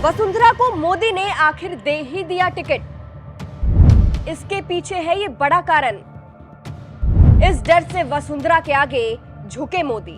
वसुंधरा को मोदी ने आखिर दे ही दिया टिकट। इसके पीछे है ये बड़ा कारण। इस डर से वसुंधरा के आगे झुके मोदी।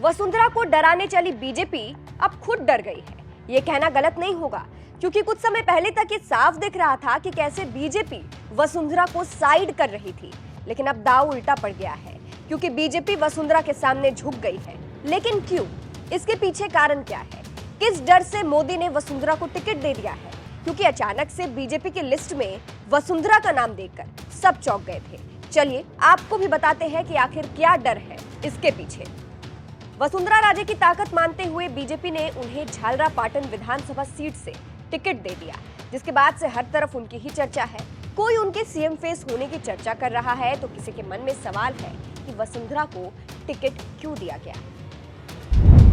वसुंधरा को डराने चली बीजेपी अब खुद डर गई है। ये कहना गलत नहीं होगा, क्योंकि कुछ समय पहले तक ये साफ दिख रहा था कि कैसे बीजेपी वसुंधरा को साइड कर रही थी। लेकिन अब दांव उल्टा पड़ गया है, क्योंकि बीजेपी वसुंधरा के सामने झुक गई है। लेकिन क्यों? इसके पीछे कारण क्या है? किस डर से मोदी ने वसुंधरा को टिकट दे दिया है? क्योंकि अचानक से बीजेपी की लिस्ट में वसुंधरा का नाम देखकर सब चौंक गए थे। चलिए आपको भी बताते हैं कि आखिर क्या डर है इसके पीछे। वसुंधरा राजे की ताकत मानते हुए बीजेपी ने उन्हें झालरापाटन विधानसभा सीट से टिकट दे दिया, जिसके बाद से हर तरफ उनकी ही चर्चा है। कोई उनके सीएम फेस होने की चर्चा कर रहा है, तो किसी के मन में सवाल है कि वसुंधरा को टिकट क्यों दिया गया।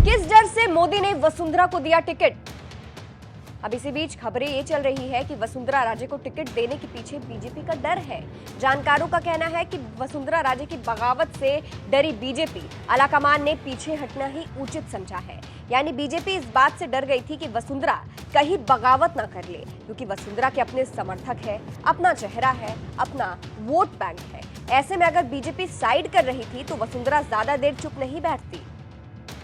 किस डर से मोदी ने वसुंधरा को दिया टिकट? अब इसी बीच खबरें ये चल रही है कि वसुंधरा राजे को टिकट देने के पीछे बीजेपी का डर है। जानकारों का कहना है कि वसुंधरा राजे की बगावत से डरी बीजेपी आलाकमान ने पीछे हटना ही उचित समझा है। यानी बीजेपी इस बात से डर गई थी कि वसुंधरा कहीं बगावत ना कर ले, क्योंकि वसुंधरा के अपने समर्थक है, अपना चेहरा है, अपना वोट बैंक है। ऐसे में अगर बीजेपी साइड कर रही थी तो वसुंधरा ज्यादा देर चुप नहीं बैठती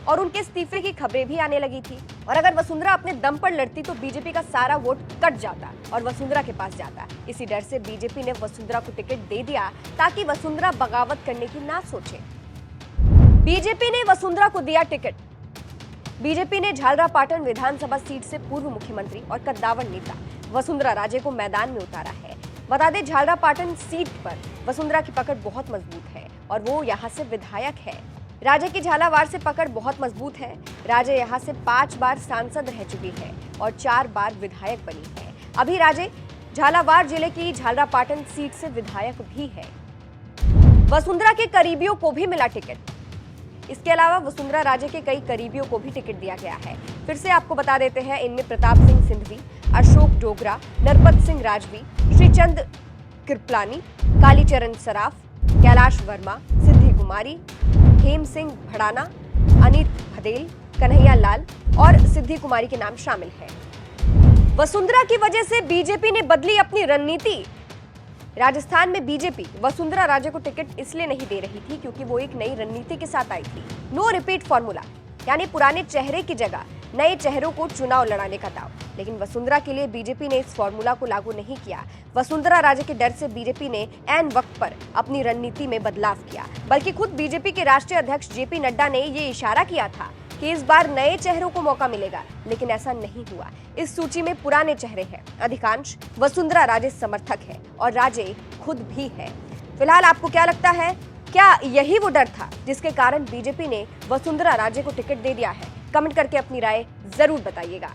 और उनके इस्तीफे की खबरें भी आने लगी थी। और अगर वसुंधरा अपने दम पर लड़ती तो बीजेपी का सारा वोट कट जाता और वसुंधरा के पास जाता। इसी डर से बीजेपी ने वसुंधरा को टिकट दे दिया, ताकि वसुंधरा बगावत करने की ना सोचे। बीजेपी ने वसुंधरा को दिया टिकट। बीजेपी ने झालरापाटन विधानसभा सीट से पूर्व मुख्यमंत्री और कद्दावर नेता वसुंधरा राजे को मैदान में उतारा है। बता दें, झालरापाटन सीट पर वसुंधरा की पकड़ बहुत मजबूत है और वो यहाँ से विधायक है। राजे की झालावाड़ से पकड़ बहुत मजबूत है। राजे यहाँ से 5 बार सांसद रह चुकी है और 4 बार विधायक बनी है। अभी राजे झालावाड़ जिले की झालरापाटन सीट से विधायक भी है। वसुंधरा के करीबियों को भी मिला टिकट। इसके अलावा वसुंधरा राजे के कई करीबियों को भी टिकट दिया गया है। फिर से आपको बता देते हैं, इनमें प्रताप सिंह सिंधवी, अशोक डोगरा, नरपत सिंह राजवी, श्रीचंद कृपलानी, कालीचरण सराफ, कैलाश वर्मा, सिद्धि कुमारी, हेम सिंह भड़ाना, अनित भदेल, कन्हैया लाल और सिद्धि कुमारी के नाम शामिल हैं। वसुंधरा की वजह से बीजेपी ने बदली अपनी रणनीति। राजस्थान में बीजेपी वसुंधरा राजे को टिकट इसलिए नहीं दे रही थी क्योंकि वो एक नई रणनीति के साथ आई थी। नो रिपीट फॉर्मूला, यानी पुराने चेहरे की जगह नए चेहरों को चुनाव लड़ाने का दाव। लेकिन वसुंधरा के लिए बीजेपी ने इस फॉर्मूला को लागू नहीं किया। वसुंधरा राजे के डर से बीजेपी ने ऐन वक्त पर अपनी रणनीति में बदलाव किया। बल्कि खुद बीजेपी के राष्ट्रीय अध्यक्ष जेपी नड्डा ने ये इशारा किया था कि इस बार नए चेहरों को मौका मिलेगा, लेकिन ऐसा नहीं हुआ। इस सूची में पुराने चेहरे हैं। अधिकांश वसुंधरा राजे समर्थक है और राजे खुद भी है। फिलहाल आपको क्या लगता है? क्या यही वो डर था जिसके कारण बीजेपी ने वसुंधरा राजे को टिकट दे दिया है? कमेंट करके अपनी राय जरूर बताइएगा।